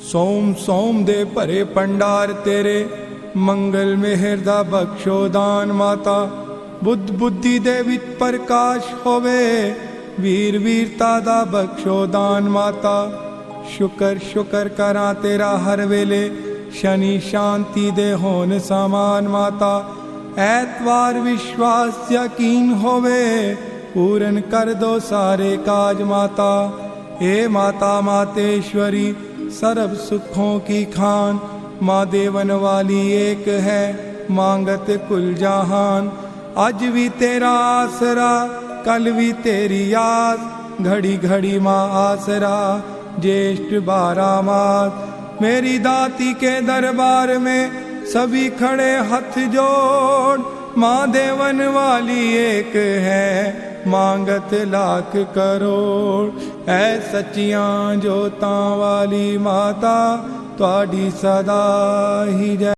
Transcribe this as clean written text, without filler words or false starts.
ਸੋਮ ਸੋਮ ਦੇ ਭਰੇ ਭੰਡਾਰ ਤੇਰੇ, ਮੰਗਲ ਮਿਹਰ ਦਾ ਬਖਸ਼ੋ ਦਾਨ ਮਾਤਾ। ਬੁੱਧ ਬੁੱਧੀ ਦੇ ਵਿੱਚ ਪ੍ਰਕਾਸ਼ ਹੋਵੇ, ਵੀਰ ਵੀਰਤਾ ਦਾ ਬਖਸ਼ੋ ਦਾਨ ਮਾਤਾ। ਸ਼ੁਕਰ ਸ਼ੁਕਰ ਕਰਾਂ ਤੇਰਾ ਹਰ ਵੇਲੇ, ਸ਼ਨੀ ਸ਼ਾਂਤੀ ਦੇ ਹੋਣ ਸਮਾਨ ਮਾਤਾ। ਐਤਵਾਰ ਵਿਸ਼ਵਾਸ ਯਕੀਨ ਹੋਵੇ, पूरन कर दो सारे काज माता। हे माता मातेश्वरी सर्व सुखों की खान, माँ देवन वाली एक है मांगत कुल जहान। आज भी तेरा आसरा कल भी तेरी याद, घड़ी घड़ी माँ आसरा ज्येष्ठ 12 मास। मेरी दाती के दरबार में सभी खड़े हथ जोड़, माँ देवन वाली एक है मांगत लाख करोड़। ऐ सच्चियां जोतां वाली माता, तुहाडी सदा ही जय।